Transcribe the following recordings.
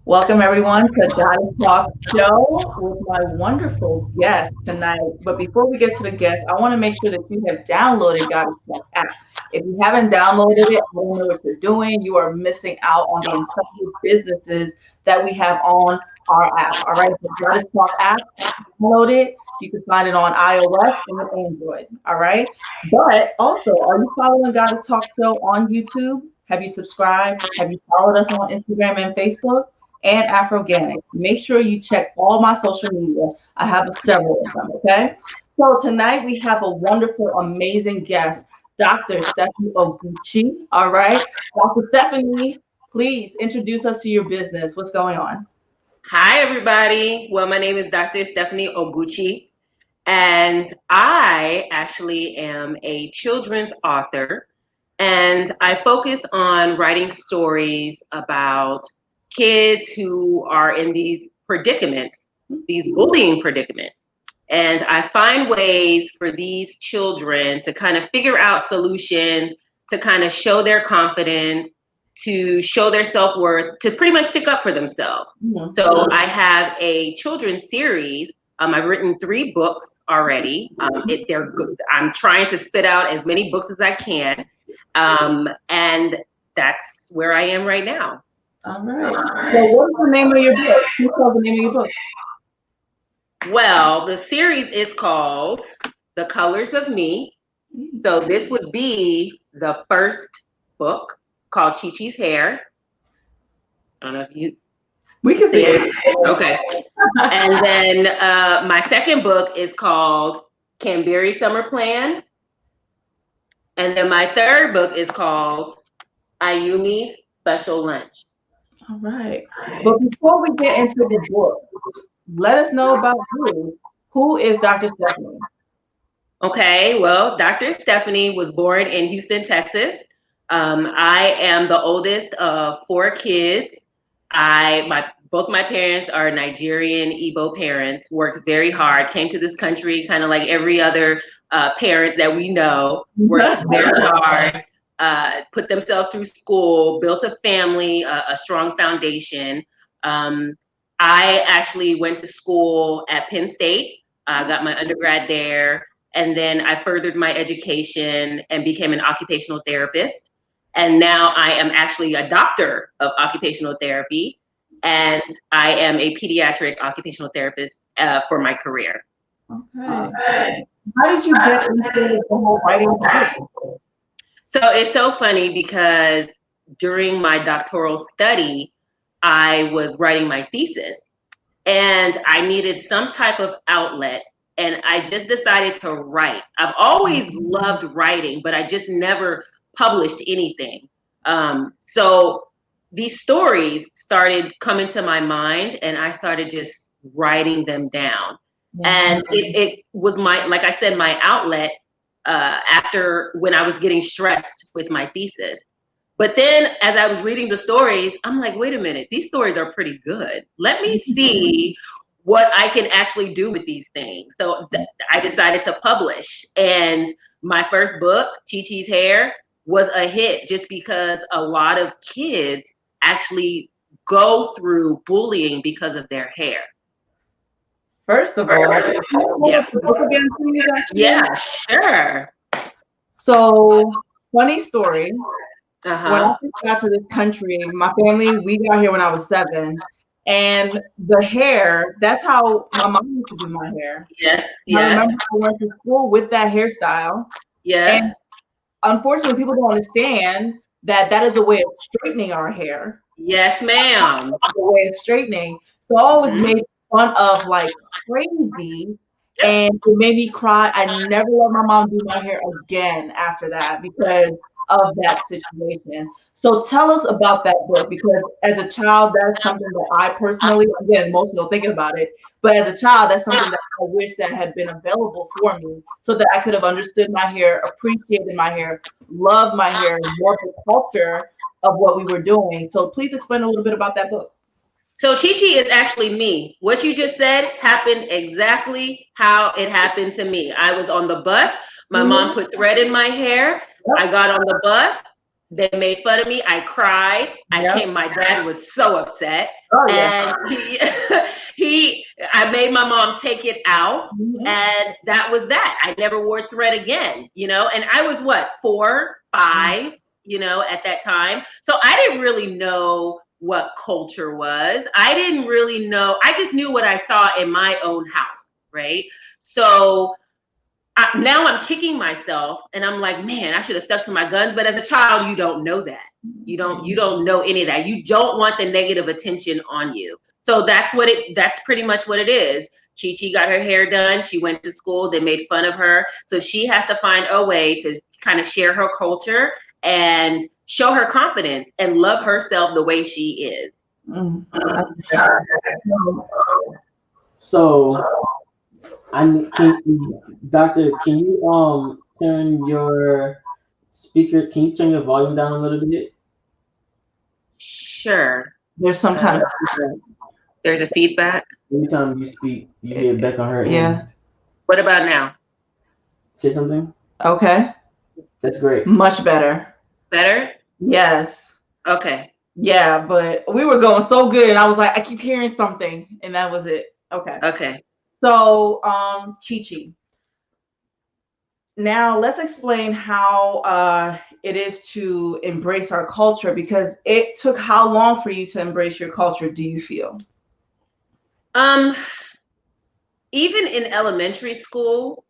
Welcome everyone to Goddess Talk Show with my wonderful guest tonight. But before we get to the guest, I want to make sure that you have downloaded Goddess Talk app. If you haven't downloaded it, I don't know what you're doing. You are missing out on the incredible businesses that we have on our app. All right, the Goddess Talk app, download it. You can find it on iOS and Android. All right. But also, are you following Goddess Talk Show on YouTube? Have you subscribed? Have you followed us on Instagram and Facebook? And Afroganic. Make sure you check all my social media. I have several of them, okay? So tonight we have a wonderful, amazing guest, Dr. Stephanie Oguchi. All right. Dr. Stephanie, please introduce us to your business. What's going on? Hi, everybody. Well, my name is Dr. Stephanie Oguchi, and I actually am a children's author, and I focus on writing stories about kids who are in these predicaments, these bullying predicaments. And I find ways for these children to kind of figure out solutions, to kind of show their confidence, to show their self-worth, to pretty much stick up for themselves. Mm-hmm. So I have a children's series. I've written 3 books already. They're good. I'm trying to spit out as many books as I can. And that's where I am right now. All right. So what's the name of your book? Who tells the name of your book? Well, the series is called The Colors of Me. So this would be the first book called Chi-Chi's Hair. I don't know if you... We can see it. Okay. And then my second book is called Canberry Summer Plan. And then my third book is called Ayumi's Special Lunch. All right. But before we get into the book, let us know about you. Who is Dr. Stephanie? Okay, well, Dr. Stephanie was born in Houston, Texas. I am the oldest of 4 kids. Both my parents are Nigerian Igbo parents, worked very hard, came to this country kind of like every other parents that we know, worked very hard, put themselves through school, built a family, a strong foundation. I actually went to school at Penn State, got my undergrad there, and then I furthered my education and became an occupational therapist. And now I am actually a doctor of occupational therapy, and I am a pediatric occupational therapist for my career. Okay. How did you get into the whole writing thing? So it's so funny because during my doctoral study, I was writing my thesis, and I needed some type of outlet, and I just decided to write. I've always loved writing, but I just never published anything. So these stories started coming to my mind, and I started just writing them down. And it was like I said, my outlet after when I was getting stressed with my thesis. But then as I was reading the stories, I'm like, wait a minute, these stories are pretty good. Let me see what I can actually do with these things. So I decided to publish. And my first book, Chi-Chi's Hair, was a hit just because a lot of kids actually go through bullying because of their hair. First of all, yeah. The book again, please, yeah, sure. So, funny story. When I first got to this country, my family, we got here when I was 7. And the hair, that's how my mom used to do my hair. Yes, I remember I went to school with that hairstyle. Yes. And unfortunately, people don't understand that that is a way of straightening our hair. Yes, ma'am. A way of straightening. So I always made fun of like crazy. And it made me cry. I never let my mom do my hair again after that because of that situation. So tell us about that book, because as a child, that's something that I personally, again, emotional thinking about it, but as a child, that's something that I wish that had been available for me so that I could have understood my hair, appreciated my hair, loved my hair, more of the culture of what we were doing. So please explain a little bit about that book. So Chi-Chi is actually me. What you just said happened exactly how it happened to me. I was on the bus. My mom put thread in my hair. I got on the bus. They made fun of me. I cried. I Yep. came. My dad was so upset, Oh yeah. and he. I made my mom take it out, Mhm. and that was that. I never wore thread again. And I was what, 4, 5, at that time. So I didn't really know what culture was. I didn't really know. I just knew what I saw in my own house, right? So now I'm kicking myself and I'm like, man, I should have stuck to my guns. But as a child, you don't know that. You don't know any of that. You don't want the negative attention on you. So that's pretty much what it is. Chi Chi got her hair done. She went to school. They made fun of her. So she has to find a way to kind of share her culture and show her confidence and love herself the way she is. Mm. Okay. So, So Doctor, can you turn your speaker? Can you turn your volume down a little bit? Sure. there's some kind of There's a feedback. Every time you speak, you hear Beck on her yeah. end. What about now? Say something. Okay. That's great. Much better. Better? Yes. Okay. Yeah, but we were going so good, and I was like, I keep hearing something, and that was it. Okay. Okay. So, Chi Chi. Now let's explain how it is to embrace our culture, because it took how long for you to embrace your culture, do you feel? Um, Even in elementary school,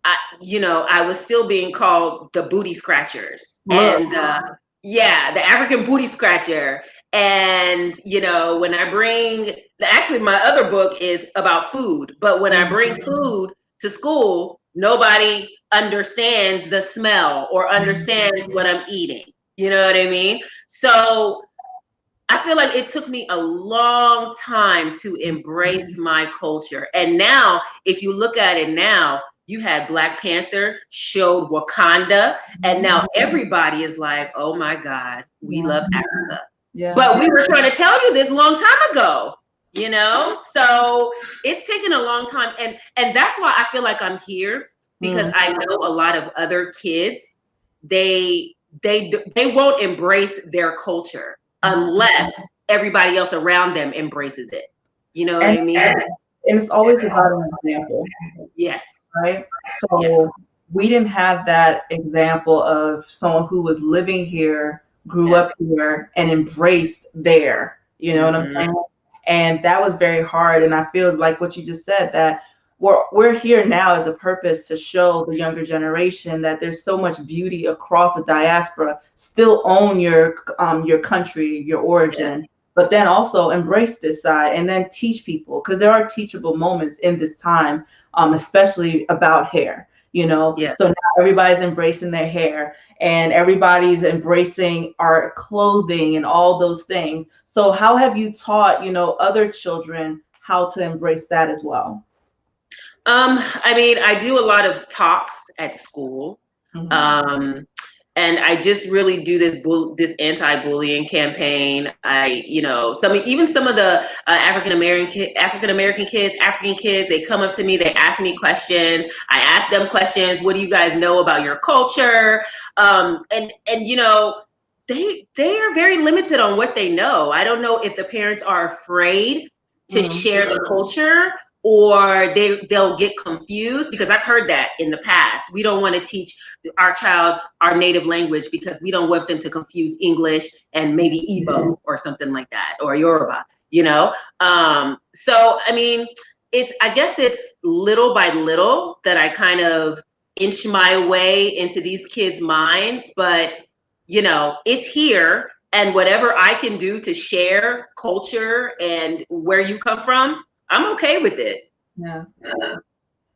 I was still being called the booty scratchers, Look. and yeah, the African booty scratcher. And when I bring, actually, my other book is about food, but when I bring food to school, nobody understands the smell or understands what I'm eating. You know what I mean? So I feel like it took me a long time to embrace my culture. And now, if you look at it now, you had Black Panther showed Wakanda, and now everybody is like, oh my God, we love Africa. Yeah. But we were trying to tell you this long time ago, So it's taken a long time. And that's why I feel like I'm here, because I know a lot of other kids, they won't embrace their culture unless everybody else around them embraces it. You know what I mean? And it's always about an example, Yes. right? Yes. So we didn't have that example of someone who was living here, grew Yes. up here, and embraced there. You know what I'm saying? And that was very hard. And I feel like what you just said, that we're here now as a purpose to show the younger generation that there's so much beauty across the diaspora. Still own your country, your origin, but then also embrace this side, and then teach people, because there are teachable moments in this time, especially about hair. Yes. So now everybody's embracing their hair, and everybody's embracing our clothing and all those things. So how have you taught other children how to embrace that as well? I mean, I do a lot of talks at school. And I just really do this anti-bullying campaign. Some of the African American kids, African kids, they come up to me, they ask me questions. I ask them questions. What do you guys know about your culture? They are very limited on what they know. I don't know if the parents are afraid to share the culture, or they'll get confused, because I've heard that in the past. We don't want to teach our child our native language because we don't want them to confuse English and maybe Igbo or something like that, or Yoruba, So, I mean, I guess it's little by little that I kind of inch my way into these kids' minds, but it's here, and whatever I can do to share culture and where you come from, I'm okay with it. Yeah.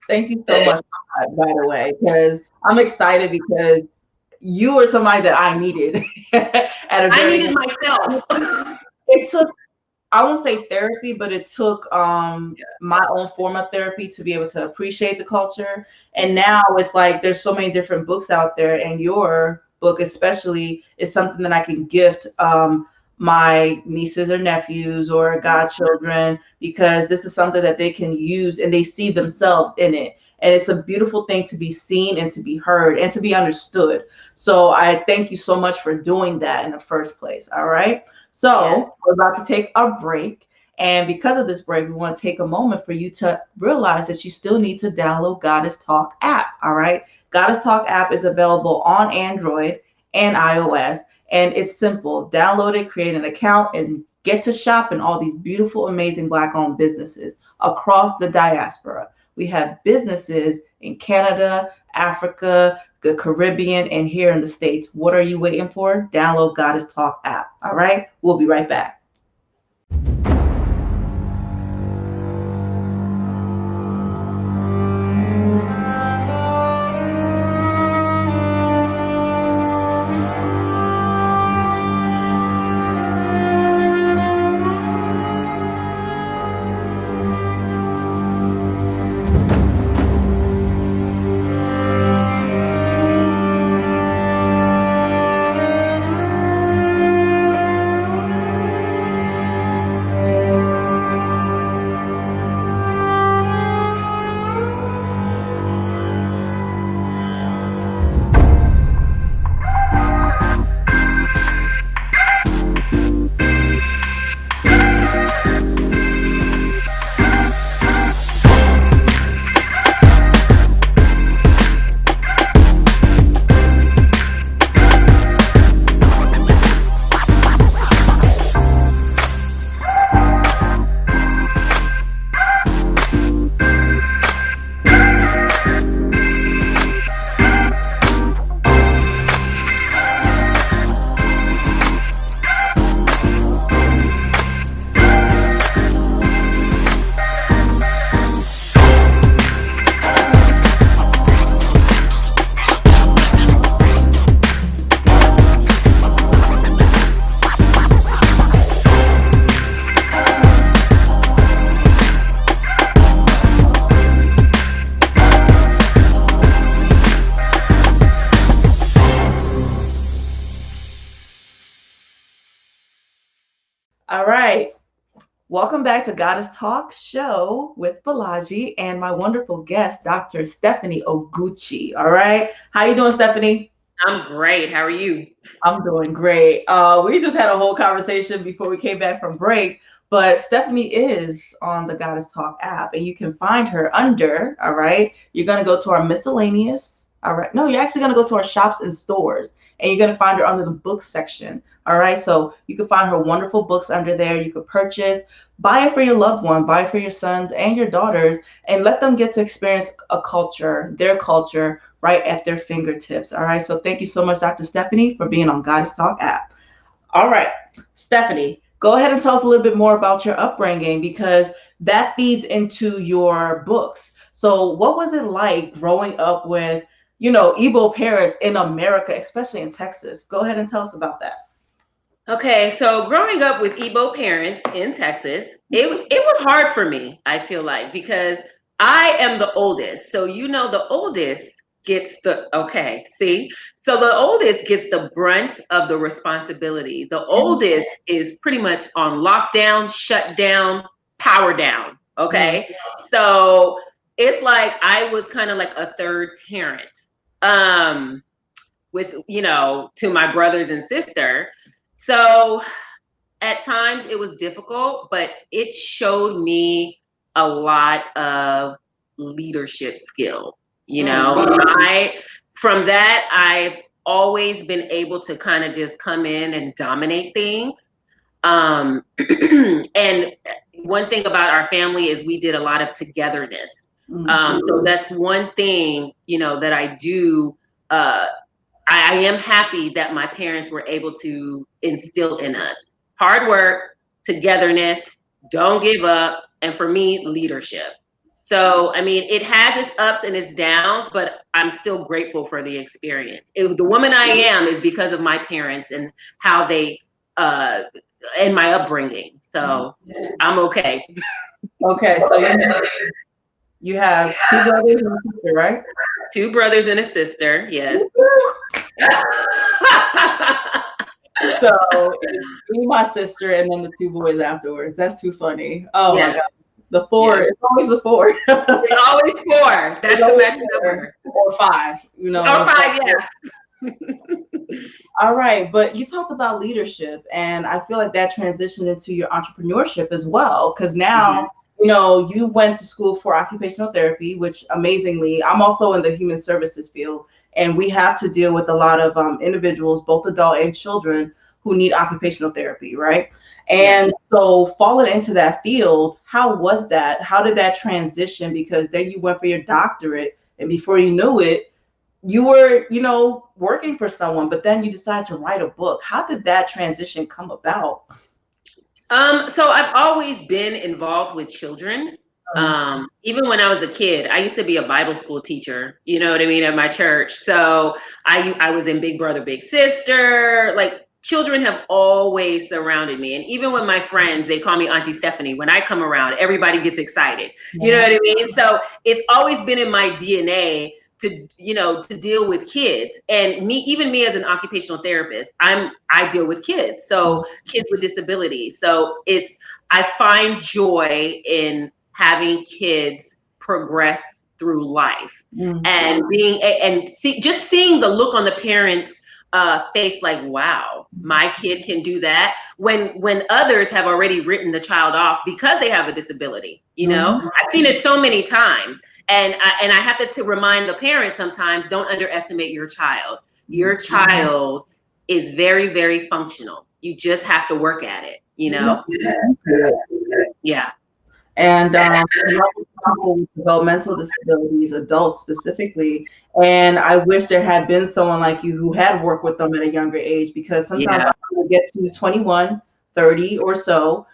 Thank you so much for that, by the way, because I'm excited, because you were somebody that I needed I needed myself. It took, I won't say therapy, but it took my own form of therapy to be able to appreciate the culture. And now it's like there's so many different books out there, and your book especially is something that I can gift my nieces or nephews or godchildren, because this is something that they can use and they see themselves in it. And it's a beautiful thing to be seen and to be heard and to be understood. So I thank you so much for doing that in the first place. All right. So Yes. we're about to take a break. And because of this break, we want to take a moment for you to realize that you still need to download Goddess Talk app. All right. Goddess Talk app is available on Android and iOS. And it's simple. Download it, create an account, and get to shop in all these beautiful, amazing Black owned businesses across the diaspora. We have businesses in Canada, Africa, the Caribbean, and here in the States. What are you waiting for? Download Goddess Talk app. All right. We'll be right back. All right. Welcome back to Goddess Talk Show with Bolaji and my wonderful guest, Dr. Stephanie Oguchi. All right. How you doing, Stephanie? I'm great. How are you? I'm doing great. We just had a whole conversation before we came back from break, but Stephanie is on the Goddess Talk app, and you can find her under, all right, you're going to go to our miscellaneous, all right, no, you're actually going to go to our shops and stores, and you're going to find her under the books section, all right, so you can find her wonderful books under there. You could purchase, buy it for your loved one, buy it for your sons and your daughters, and let them get to experience a culture, their culture, right at their fingertips. All right. So thank you so much, Dr. Stephanie, for being on Goddess Talk app. All right, Stephanie, go ahead and tell us a little bit more about your upbringing because that feeds into your books. So what was it like growing up with, Igbo parents in America, especially in Texas? Go ahead and tell us about that. Okay, so growing up with Igbo parents in Texas, it was hard for me, I feel like, because I am the oldest. So, the oldest gets so the oldest gets the brunt of the responsibility. The oldest is pretty much on lockdown, shut down, power down. Okay. So it's like I was kind of like a third parent with, to my brothers and sister. So at times it was difficult, but it showed me a lot of leadership skill. From that, I've always been able to kind of just come in and dominate things. And one thing about our family is we did a lot of togetherness. So that's one thing, that I do. I am happy that my parents were able to instill in us hard work, togetherness, don't give up, and for me, leadership. So, I mean, it has its ups and its downs, but I'm still grateful for the experience. The woman I am is because of my parents and how they, and my upbringing. So I'm okay. Okay, so you have two brothers and a sister, right? 2 brothers and a sister, yes. So me, my sister, and then the 2 boys afterwards. That's too funny. Oh my God. The four, Yeah. it's always the four. It's always 4. It's That's the always magic four number. or five, you know. Or It's 5, like, yeah. all right, but you talked about leadership, and I feel like that transitioned into your entrepreneurship as well, because Mhm. now, you know, you went to school for occupational therapy, which amazingly, I'm also in the human services field, and we have to deal with a lot of individuals, both adult and children, who need occupational therapy, right? Yes. And so, falling into that field, how was that? How did that transition? Because then you went for your doctorate, and before you knew it, you were, you know, working for someone, but then you decided to write a book. How did that transition come about? So I've always been involved with children. Even when I was a kid, I used to be a Bible school teacher, you know what I mean, at my church. So I was in Big Brother, Big Sister. Like children have always surrounded me. And even with my friends, they call me Auntie Stephanie. When I come around, everybody gets excited. You know Yeah. what I mean? So it's always been in my DNA to, you know, to deal with kids. And me, even me as an occupational therapist, I deal with kids. So kids with disabilities. So I find joy in having kids progress through life Mm. and just seeing the look on the parents face, like, wow, my kid can do that, when others have already written the child off because they have a disability. You know, Mhm. I've seen it so many times. And I have to remind the parents sometimes, don't underestimate your child. Your child is very, very functional. You just have to work at it, you know? Yeah. And I work with people with developmental disabilities, adults specifically. And I wish there had been someone like you who had worked with them at a younger age, because sometimes Yeah. I get to 21, 30 or so,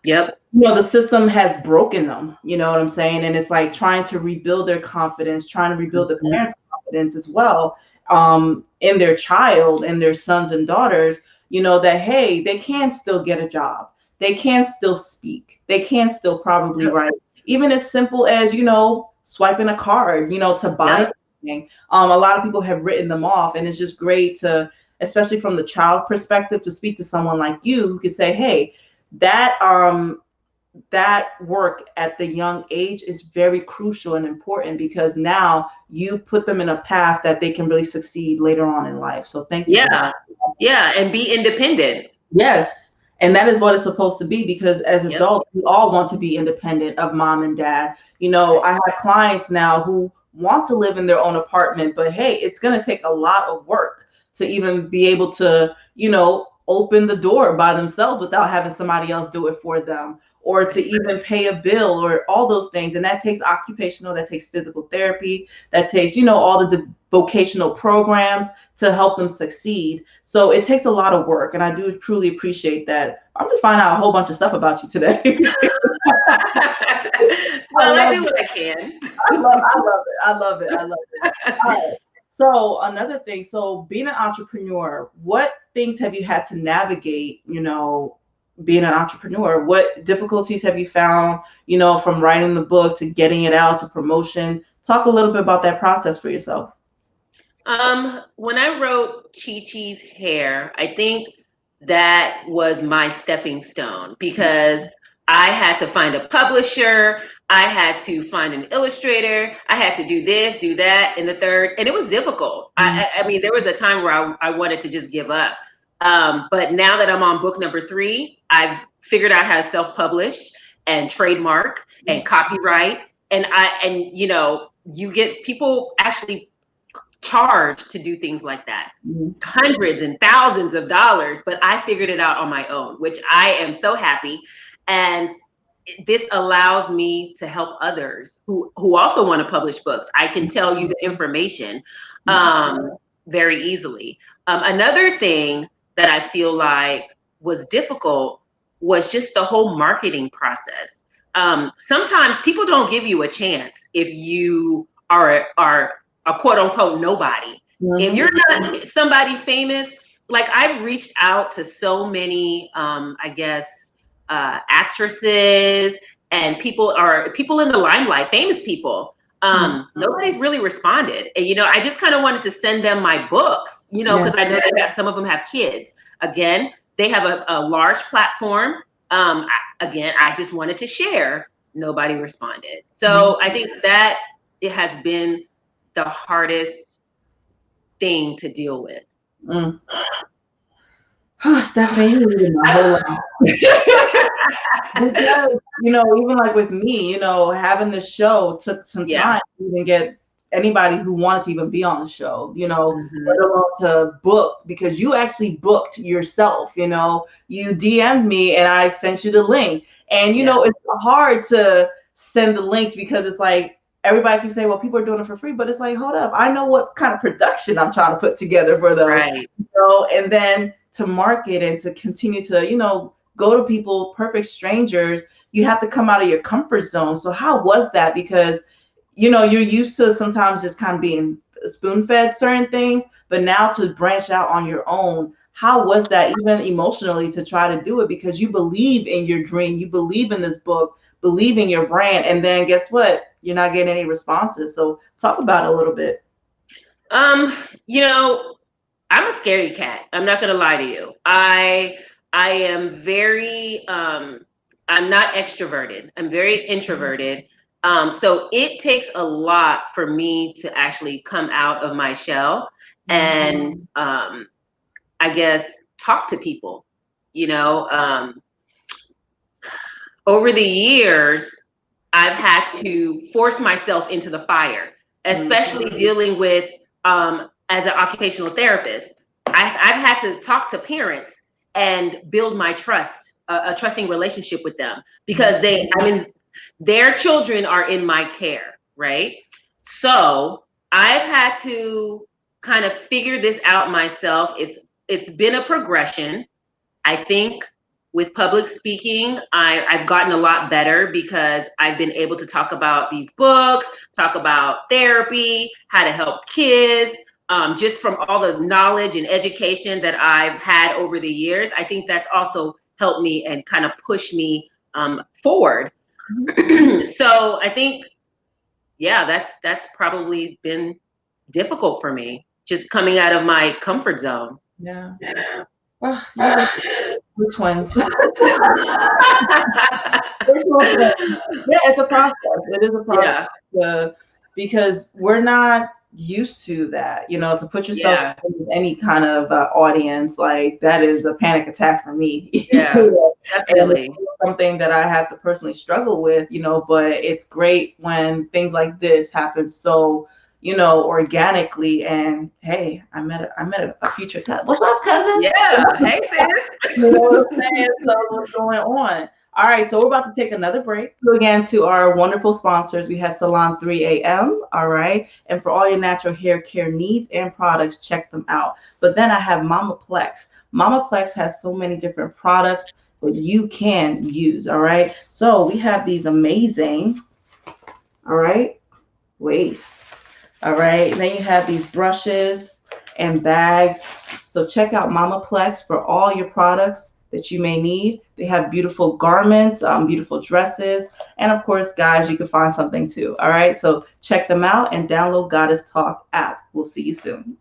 Yep. you know, the system has broken them, you know what I'm saying? And it's like trying to rebuild their confidence, trying to rebuild the Mhm. parents' confidence as well, in their child and their sons and daughters, you know, that, hey, they can still get a job. They can still speak. They can still probably Yep. write. Even as simple as, you know, swiping a card, you know, to buy Yep. something. A lot of people have written them off. And it's just great to, especially from the child perspective, to speak to someone like you who could say, hey, that that work at the young age is very crucial and important, because now you put them in a path that they can really succeed later on in life. So thank you for that. Yeah. Yeah. And be independent. Yes. And that is what it's supposed to be, because as Yep. adults, we all want to be independent of mom and dad. You know, Right. I have clients now who want to live in their own apartment, but hey, it's going to take a lot of work to even be able to, you know, open the door by themselves without having somebody else do it for them, or to even pay a bill, or all those things. And that takes occupational, that takes physical therapy, that takes, you know, all the vocational programs to help them succeed. So it takes a lot of work, and I do truly appreciate that. I'm just finding out a whole bunch of stuff about you today. I Well, I love do it. what I can. I love it. I love it. I love it. All right. So another thing, so being an entrepreneur, what things have you had to navigate, you know, being an entrepreneur? What difficulties have you found, you know, from writing the book to getting it out to promotion? Talk a little bit about that process for yourself. When I wrote Chi Chi's Hair, I think that was my stepping stone, because I had to find a publisher, I had to find an illustrator, I had to do this, do that, and the third, and it was difficult. I mean, there was a time where I wanted to just give up. But now that I'm on book number 3, I've figured out how to self-publish and trademark and copyright, and you know, you get people actually charge to do things like that, Mhm. hundreds and thousands of dollars, but I figured it out on my own, which I am so happy. And this allows me to help others who also want to publish books. I can tell you the information very easily. Another thing that I feel like was difficult was just the whole marketing process. Sometimes people don't give you a chance if you are a quote unquote nobody. If Mhm. you're not somebody famous, like I've reached out to so many, I guess, actresses and people in the limelight, famous people. Nobody's really responded. And, you know, I just kind of wanted to send them my books, you know, Yeah. because I know some of them have kids. Again, they have a large platform. Again, I just wanted to share Nobody responded. So I think that it has been the hardest thing to deal with. Mm. Oh, Stephanie, you read my whole life. Because, even like with me, having the show took some Yeah. time to even get anybody who wanted to even be on the show, Mhm. let alone to book, because you actually booked yourself, you DM'd me and I sent you the link. And, Yeah. it's hard to send the links because it's like everybody keeps saying, well, people are doing it for free, but it's like, hold up, I know what kind of production I'm trying to put together for them, Right. and then to market and to continue to, go to people, perfect strangers, you have to come out of your comfort zone. So how was that? Because, you're used to sometimes just kind of being spoon fed certain things, but now to branch out on your own, how was that even emotionally to try to do it? Because you believe in your dream, you believe in this book, believe in your brand, and then guess what? You're not getting any responses. So talk about it a little bit. You know, I'm a scary cat. I'm not gonna lie to you. I am very I'm not extroverted. I'm very introverted. So it takes a lot for me to actually come out of my shell and I guess talk to people. You know, over the years, I've had to force myself into the fire, especially dealing with as an occupational therapist. I've had to talk to parents and build my trust, a trusting relationship with them because their children are in my care, right? So I've had to kind of figure this out myself. It's been a progression. I think with public speaking, I've gotten a lot better because I've been able to talk about these books, talk about therapy, how to help kids, just from all the knowledge and education that I've had over the years. I think that's also helped me and kind of pushed me forward. So I think, yeah, that's probably been difficult for me, just coming out of my comfort zone. Yeah. Oh, we're twins. Yeah, it's a process. It is a process Yeah, because we're not used to that. To put yourself yeah, in any kind of audience, like that is a panic attack for me. yeah, And definitely. it's something that I have to personally struggle with, but it's great when things like this happen so, organically. And hey, I met a future cousin. What's up, cousin? Yeah. Hey, sis. You know what I'm saying? So what's going on? All right, so we're about to take another break. So again, to our wonderful sponsors, we have Salon 3 AM. All right, and for all your natural hair care needs and products, check them out. But then I have Mama Plex. Mama Plex has so many different products that you can use. All right, so we have these amazing. All right, waist. All right. And then you have these brushes and bags. So check out Mama Plex for all your products that you may need. They have beautiful garments, beautiful dresses, and of course, guys, you can find something too. All right. So check them out and download Goddess Talk app. We'll see you soon.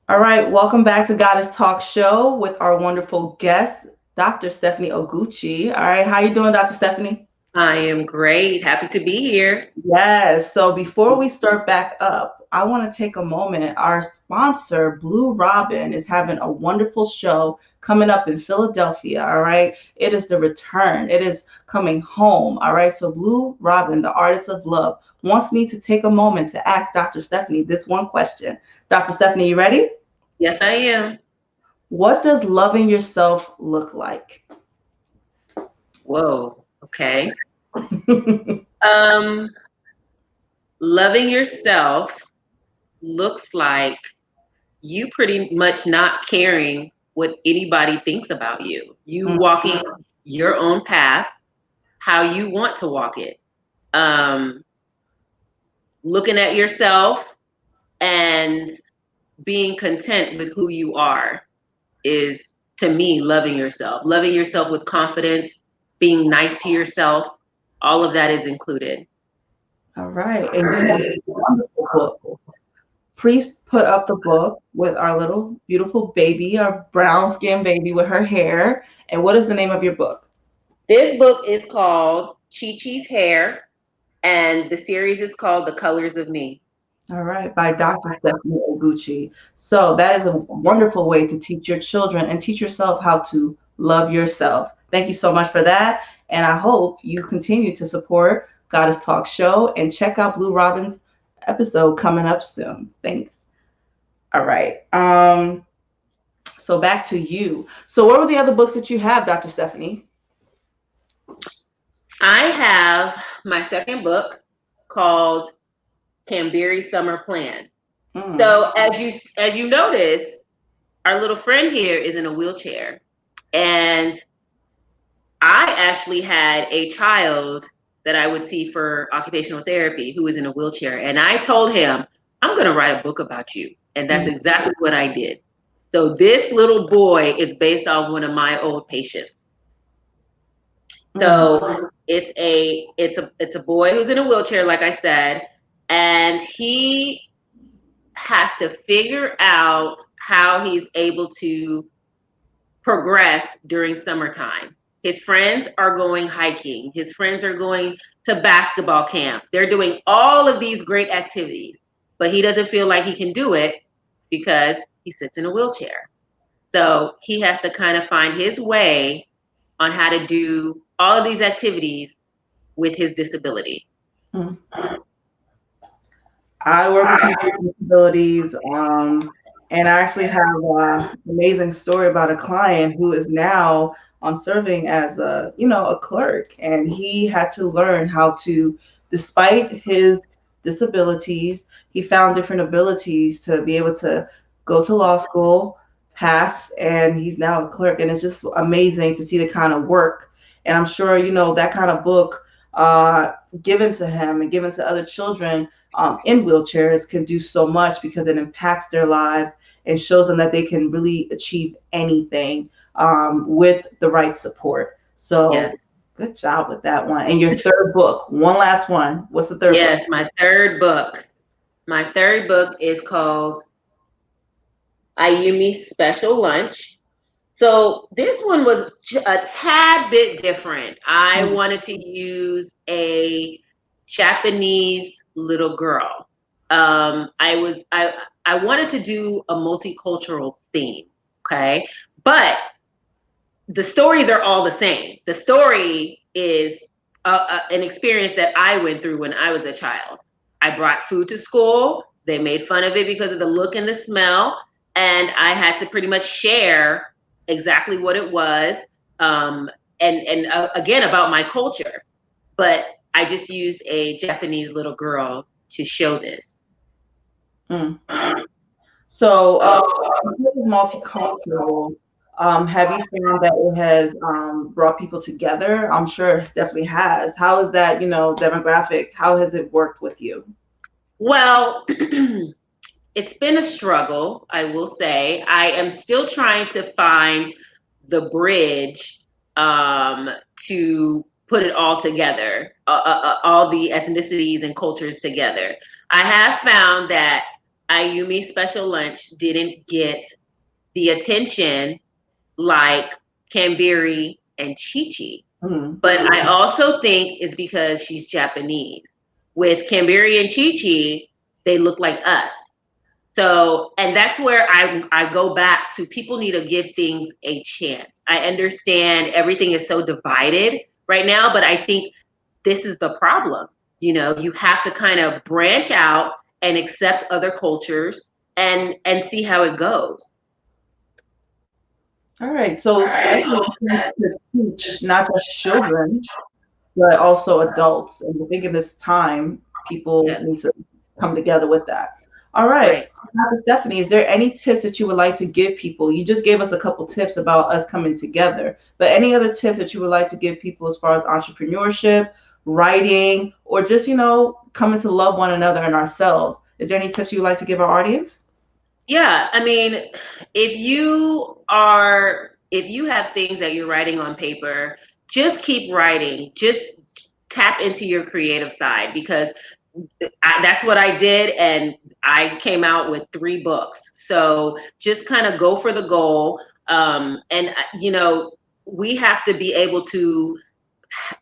All right, welcome back to Goddess Talk Show with our wonderful guest, Dr. Stephanie Oguchi. All right, how you doing, Dr. Stephanie? I am great. Happy to be here. Yes. So before we start back up, I want to take a moment. Our sponsor, Blue Robin, is having a wonderful show coming up in Philadelphia. All right. It is the return, it is coming home. All right. So, Blue Robin, the artist of love, wants me to take a moment to ask Dr. Stephanie this one question. Dr. Stephanie, you ready? Yes, I am. What does loving yourself look like? Whoa. Okay. Um, Loving yourself looks like you pretty much not caring what anybody thinks about you. You walking your own path, how you want to walk it. Um, Looking at yourself and being content with who you are is, to me, loving yourself. Loving yourself with confidence, being nice to yourself, all of that is included. All right. And you have a wonderful book. Please put up the book with our little beautiful baby, our brown skinned baby with her hair. And what is the name of your book? This book is called Chi Chi's Hair, and the series is called The Colors of Me. All right, by Dr. Stephanie Oguchi. So that is a wonderful way to teach your children and teach yourself how to love yourself. Thank you so much for that. And I hope you continue to support Goddess Talk Show and check out Blue Robin's episode coming up soon. Thanks. All right. So back to you. So what were the other books that you have, Dr. Stephanie? I have my second book called Canberry Summer Plan. So as you notice, our little friend here is in a wheelchair. And I actually had a child that I would see for occupational therapy who was in a wheelchair. And I told him, I'm going to write a book about you. And that's exactly what I did. So this little boy is based off one of my old patients. So it's a boy who's in a wheelchair, like I said, and he has to figure out how he's able to progress during summertime. His friends are going hiking. His friends are going to basketball camp. They're doing all of these great activities, but he doesn't feel like he can do it because he sits in a wheelchair. So he has to kind of find his way on how to do all of these activities with his disability. I work with people with disabilities, and I actually have an amazing story about a client who is now serving as a clerk, and he had to learn how to, despite his disabilities, he found different abilities to be able to go to law school, pass, and he's now a clerk, and it's just amazing to see the kind of work, and I'm sure that kind of book given to him and given to other children in wheelchairs can do so much because it impacts their lives and shows them that they can really achieve anything with the right support. So yes. Good job with that one. And your third book, one last one. What's the third book? Yes, my third book. My third book is called Ayumi's Special Lunch. So this one was a tad bit different. I wanted to use a Japanese little girl. I wanted to do a multicultural theme, okay? But the stories are all the same. The story is an experience that I went through when I was a child. I brought food to school. They made fun of it because of the look and the smell. And I had to pretty much share exactly what it was. And again, about my culture. But I just used a Japanese little girl to show this. So, multicultural. Have you found that it has brought people together? I'm sure it definitely has. How is that, demographic? How has it worked with you? Well, it's been a struggle, I will say. I am still trying to find the bridge to put it all together, all the ethnicities and cultures together. I have found that Ayumi's Special Lunch didn't get the attention like Canberry and Chi Chi. But I also think it's because she's Japanese. With Camberi and Chi Chi, they look like us. So, and that's where I go back to people need to give things a chance. I understand everything is so divided right now, but I think this is the problem. You know, you have to kind of branch out and accept other cultures and see how it goes. All right. So definitely to teach not just children, but also adults. And I think in this time, people Yes. need to come together with that. All right. Right. So Dr. Stephanie, is there any tips that you would like to give people? You just gave us a couple tips about us coming together, but any other tips that you would like to give people as far as entrepreneurship, writing, or just, coming to love one another and ourselves? Is there any tips you would like to give our audience? Yeah, I mean, if you have things that you're writing on paper, just keep writing. Just tap into your creative side because that's what I did, and I came out with 3 books. So just kind of go for the goal, and we have to be able to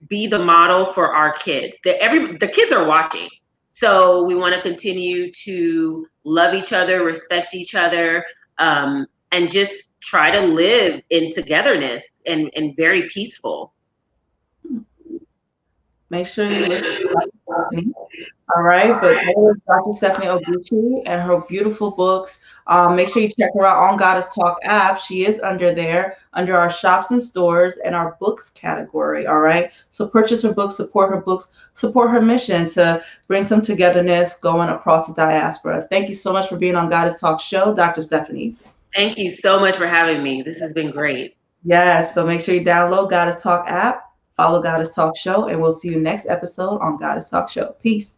be the model for our kids. The kids are watching. So we want to continue to love each other, respect each other, and just try to live in togetherness and very peaceful. Make sure you listen to Dr. Stephanie. All right, but that was Dr. Stephanie Oguchi and her beautiful books. Make sure you check her out on Goddess Talk app. She is under there, under our shops and stores and our books category. All right, so purchase her books, support her mission to bring some togetherness going across the diaspora. Thank you so much for being on Goddess Talk Show, Dr. Stephanie. Thank you so much for having me. This has been great. Yes, so make sure you download Goddess Talk app, follow Goddess Talk Show, and we'll see you next episode on Goddess Talk Show. Peace.